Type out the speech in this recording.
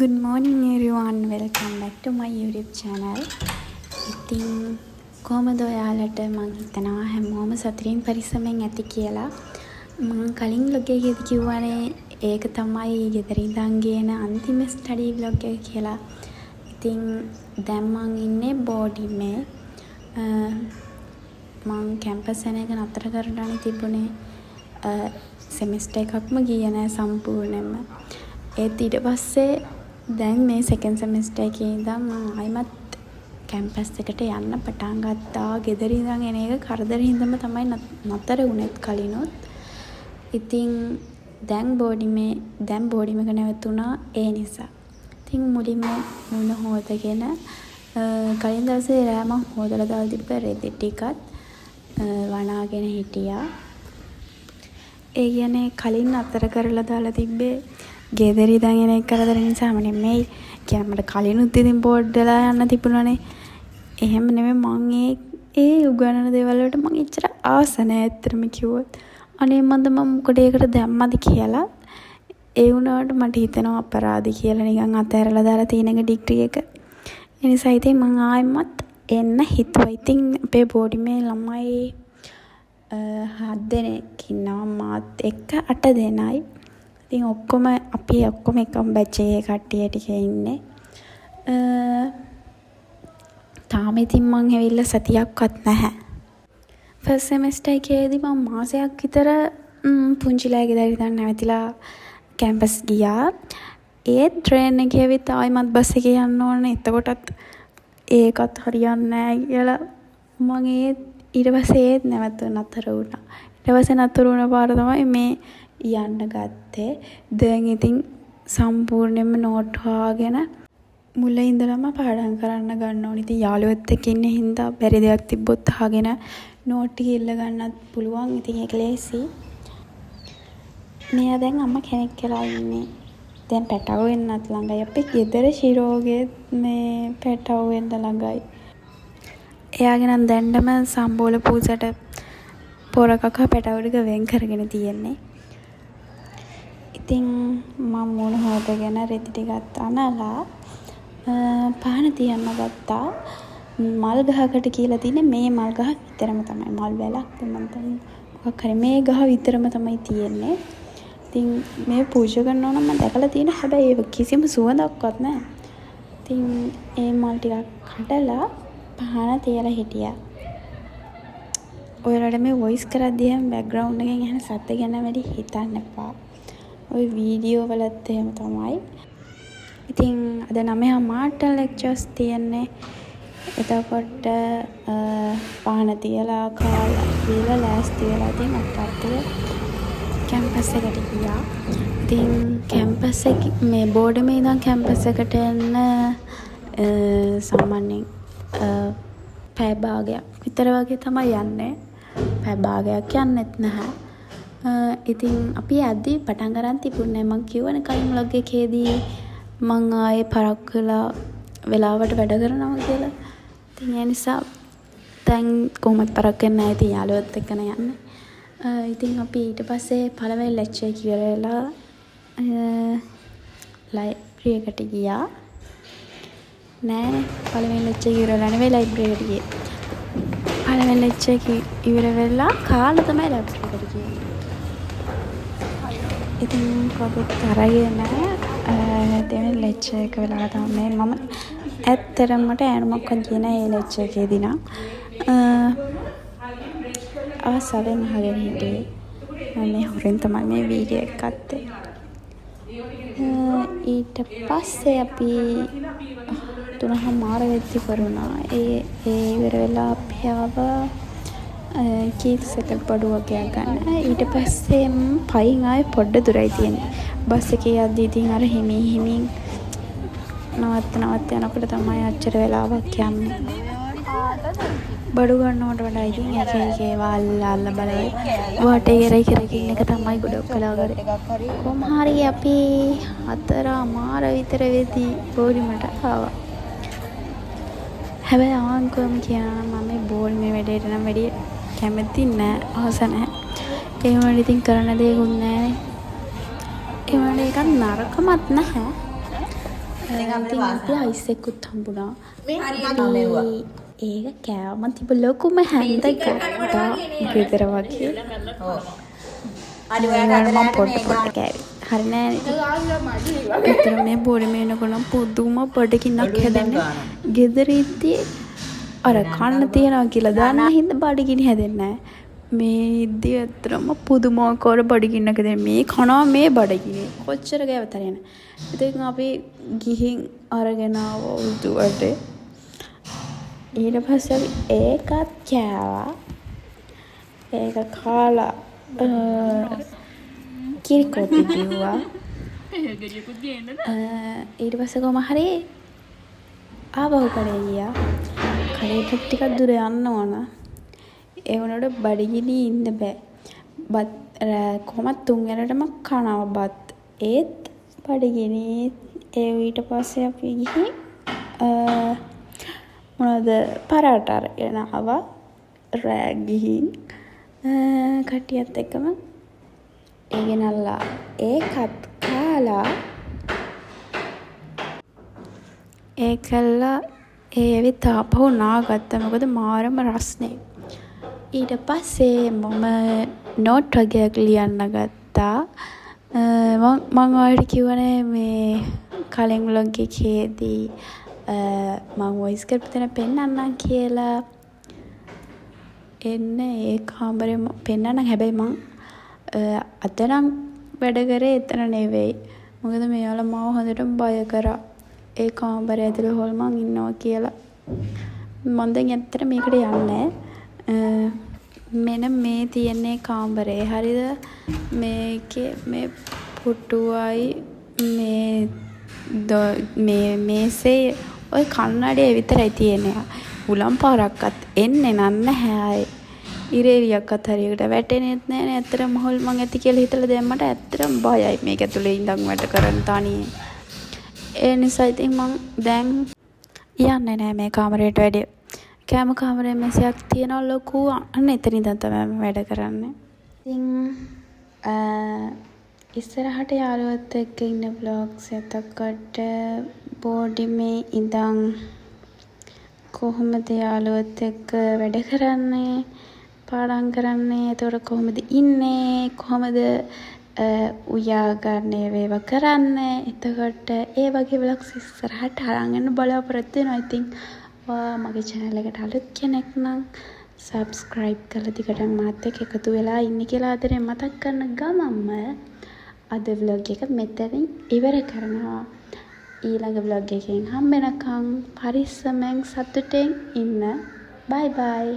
Good morning everyone, welcome back to my YouTube channel. ඉතින් කොහමද ඔයාලට මං හිතනවා හැමෝම සතුටින් පරිස්සමෙන් ඇති කියලා. මං කලින් vlog එකේදී කිව්වනේ ඒක තමයි ගෙදර ඉඳන් ගේන අන්තිම ස්ටඩි vlog එක කියලා. ඉතින් දැන් මං ඉන්නේ බෝඩිමේ. මං කැම්පස් එක නතර කරන්න තිබුණේ සෙමිස්ටර් එකක්ම ගියේ නෑ සම්පූර්ණයෙන්ම. ඒත් ඊට පස්සේ දැන් මේ සෙකන්ඩ් සෙමිස්ටර් එකේ ඉඳන් මම ආයිමත් කැම්පස් එකට යන්න පටන් ගත්තා. ගෙදර ඉඳන් එන එක කරදරින් ඉඳන්ම තමයි නතර වුණෙත් කලිනුත්. ඉතින් දැන් බෝඩිමක නැවතුණා ඒ නිසා. ඉතින් මුලින්ම මුණ හොදගෙන කලින් දවසේ රෑ මම හොදලා දාලා තිබ්බ රෙදි ටිකත් වනාගෙන හිටියා. ඒ කියන්නේ කලින් අතර කරලා දාලා තිබ්බේ ගෙදර ඉඳන් එන එක කරදර නිසාම නෙමෙයි. කියන්නේ මට කලිනුත් ඉතින් බෝඩ් වෙලා යන්න තිබුණානේ. එහෙම නෙමෙයි මං ඒ උගන්නන දේවල් වලට මං එච්චර ආස නැහැ ඇත්තටම කිව්වොත්. අනේ මන්ද මම මොකද ඒකට දැම්මද කියලා. ඒ වුණාට මට හිතෙනවා අපරාධි කියලා නිකන් අතහැරලා දාලා තියෙන එක ඩිග්‍රී එක. ඒ නිසා ඉතින් මං ආයෙමත් එන්න හිතුවා. ඉතින් අපේ බෝඩිමේ ළමයි 7 දෙනෙක් ඉන්නවා මාත් එක්ක 8 දෙනයි. ඉතින් අපි ඔක්කොම එකම බැච් එකේ කට්ටිය ටික ඉන්නේ. තාම ඉතින් මං ඇවිල්ලා සතියක්වත් නැහැ. ෆස්ට් සෙමෙස්ටර් එකේදී මම මාසයක් විතර පුංචිලා ගෙදර ඉඳන් නැවතිලා කැම්පස් ගියා. ඒ ට්‍රේන් එකේ ඇවිත් ආයිමත් බස් එකේ යන්න ඕනේ. එතකොටත් ඒකත් හරියන්නේ නැහැ කියලා මම ඊට පස්සේ නතර වුණා. ඊට පස්සේ නතර වුණ පාර තමයි මේ යන්න ගත්තේ. දැන් ඉතින් සම්පූර්ණයෙන්ම නෝට් හොයාගෙන මුල ඉඳලම පාඩම් කරන්න ගන්න ඕනේ. ඉතින් යාළුවෙක් එක්ක ඉන්න හින්දා බැරි දෙයක් තිබ්බොත් අහගෙන නෝට් ටික ඉල්ල ගන්නත් පුළුවන්. ඉතින් ඒක ලේසි. මෙයා දැන් අම්මා කෙනෙක් කියලා ඉන්නේ. දැන් පැටව වෙන්නත් ළඟයි. අපේ ගෙදර ශිරෝගේ මේ පැටව වෙන්න ළඟයි. එයාගේ නම් දැන්නම සම්බෝල පූසට පොරකක පැටව ටික වෙන් කරගෙන තියෙන්නේ. ඉතින් මම මුණ හොදගෙන රෙදි ටිකත් අනලා පහන තියන්න ගත්තා. මල් ගහකට කියලා තියෙන්නේ මේ මල් ගහ විතරම තමයි. මල් වැලක් මම තමයි මොකක් හරි මේ ගහ විතරම තමයි තියෙන්නේ. ඉතින් මේ පූජා කරනවා නම් මම දැකලා තියෙන හැබැයි ඒක කිසිම සුවඳක්වත් නැහැ. ඉතින් ඒ මල් ටිකක් කඩලා පහන තියලා හිටියා. ඔයාලට මේ වොයිස් කරද්දී හැම බෑග්ග්‍රවුන්ඩ් එකෙන් ඇහෙන සද්ද ගැන වැඩි හිතන්න එපා. ඔය වීඩියෝ වලත් එහෙම තමයි. ඉතින් අද 9:00ට ලෙක්චර්ස් තියෙන්නේ. එතකොට පහන තියලා කාලා දීලා ලෑස්ති වෙලා ඉතින් අප්පට්ටිය කැම්පස් එකට ගියා. ඉතින් කැම්පස් එක මේ බෝඩිමේ ඉඳන් කැම්පස් එකට යන්න සාමාන්‍යයෙන් පැය භාගයක් විතර වගේ තමයි යන්නේ. පැය භාගයක් යන්නෙත් නැහැ. ඉතින් අපි යද්දී පටන් ගන්න තිබුණේ මම කියවනේ කලින් vlog එකේදී මං ආයේ පරක් වෙලාවට වැඩ කරනවා කියලා. ඉතින් ඒ නිසා දැන් කොහොමද පරක් වෙන්නේ නැහැ. ඉතින් යාළුවොත් එක්කන යන්නේ. ඉතින් අපි ඊට පස්සේ පළවෙනි ලෙක්චර් එක ඉවර වෙලා ලයිබ්‍රරි එකට ගියා. නෑ පළවෙනි ලෙක්චර් එක ඉවර වෙලා නෙවෙයි ලයිබ්‍රරි එකට ගියේ. පළවෙනි ලෙක්චර් එක ඉවර වෙලා කාලා තමයි ලයිබ්‍රරි එකට ගියේ. ඉතින් පොත් අරගෙන දෙවෙනි ලෙක්චර් එක වෙලා තමයි මම ඇත්තටම මට ඈනුමක් ගියේ නෑ ඒ ලෙක්චර් එකේදී නම් ආසවෙන් අහගෙන හිටියේ. මම මේ හොරෙන් තමයි මේ වීඩියෝ එක ගත්තේ. ඊට පස්සේ අපි 3:00 වෙද්දි කරුණා. ඒ ඉවර වෙලා අපි ආවා කීට්ස් එකට බඩුවක් ගන්න. ඊට පස්සේ පයින් ආයේ පොඩ්ඩ දුරයි තියෙන්නේ. බස් එකේ යද්දී ඉතින් අර හිමි නවත්ත යනකොට තමයි අච්චර වෙලාවක් යන්නේ. බඩු ගන්නවට වඩා ඉතින් එක වල්ලාල්ල බලයි වටේ කෙරකින් එක තමයි ගොඩක් කලා කරේ. කොහොම හරි අපි 4:00 විතර වෙදී බෝඩිමට ආවා. හැබැයි අවංකවම කියනවා මම මේ බෝඩිමේ වැඩේට නම් වැඩි කැමති නෑ, ආස නෑ. ඒ වුණාට ඉතින් කරන්න දෙයක්වත් නෑනේ. ඒ වුණාට ඒක නරකමත් නැහැ. ඉතින් අපි අයිස් එකකුත් හම්බුණා. හරියට ඒක කෑවම තිබ ලොකුම හැන්ද ගත්තා ගෙදර වගේ. මම පොට්ට කෑවේ. හරි නෑ. ගෙදර මේ බොරිම එනකොට පුදුම බඩගින්නක් හැදෙන්නේ. ගෙදර ඉද්දී අර කන්න තියනවා කියලා දන්න හින්දා බඩගිනි හැදෙන්නේ නෑ. මේ ඉද්දී ඇත්තටම පුදුමාකාර බඩගින්නක දැන් මේ කනවා මේ බඩගිනි කොච්චර ගෑවත් හරියන්නේ. ඉතින් අපි ගිහින් අරගෙන ආවා උඩුවට. ඊට පස්සේ අපි ඒකත් කෑවා. ඒක කාලා කිරිකොපි බිව්වා. ඊට පස්සේ කොහම හරි ආවහු කඩේ ගියා. කඩේට ටිකක් දුර යන්න ඕන. ඒ වුණාට බඩගිනි ඉන්න බෑ. බත් කොහමත් තුන්වෙනටම කනවා බත්. ඒත් බඩගිනි ඒ ඊට පස්සේ අපි ගිහින් මොනවද පරාට අරගෙන ආවා. රෑ ගිහින් කට්ටියත් එක්කම ඒ ගෙනල්ලා ඒකත් කාලා ඒකල්ලා ඒ ඇවිත් ආපහු නාගත්තා. මොකද මාරම රස්නේ. ඊට පස්සේ මම නෝට් වගේක් ලියන්න ගත්තා. මම ඔයාලට කිව්වනේ මේ කලින් ව්ලොග් එකේදී මම වොයිස් කරපු තැන පෙන්නන්නම් කියලා. එන්න ඒ කාමරේ පෙන්නන්නම්. හැබැයි මං අද නම් වැඩ කරේ එතන නෙවෙයි. මොකද මෙයාලා මාව හොඳටම බය කරා. ඒ කාමරේ ඇතුලේ හොල්මන් ඉන්නවා කියලා. මම දැන් ඇත්තට මේකට යන්නේ මෙන්න මේ තියන්නේ කාමරේ. හරිද? මේකේ මේ පුටුවයි මේ මේසේ ඔය කන්නඩිය විතරයි තියෙන්නේ. උලම් පාරක්වත් එන්නේ නැහැ. ඉරේලියක්වත් හරියකට වැටෙන්නේත් නැහැ. ඇත්තටම හොල්මන් ඇති කියලා හිතලා දැම්මට ඇත්තටම බයයි මේක ඇතුලේ ඉඳන් වැඩ කරන්න තනියෙන්. ඒ නිසා ඉතින් මං දැන් යන්නේ නැහැ මේ කාමරේට වැඩි. කෑම කාමරේ මේසයක් තියෙනවා ලොකු. අන්න එතන ඉඳන් තමයි වැඩ කරන්නේ. ඉතින් ඉස්සරහට යාළුවත් එක්ක ඉන්න vlogs එතකොට බෝඩිමේ ඉඳන් කොහොමද යාළුවත් එක්ක වැඩ කරන්නේ, පාඩම් කරන්නේ, එතකොට කොහොමද ඉන්නේ, කොහොමද උයා ගන්න ඒවා කරන්නේ. එතකොට ඒ වගේ vlogs ඉස්සරහට අරන් යන්න බලාපොරොත්තු වෙනවා. ඉතින් ඔයා මගේ channel එකට අලුත් කෙනෙක් නම් subscribe කරලා දිගටම මාත් එක්ක එකතු වෙලා ඉන්න කියලා ආදරෙන් මතක් කරන ගමන්ම අද vlog එක මෙතනින් ඉවර කරනවා. ඊළඟ vlog එකෙන් හම්බ වෙනකම් පරිස්සමෙන් සතුටෙන් ඉන්න. bye bye.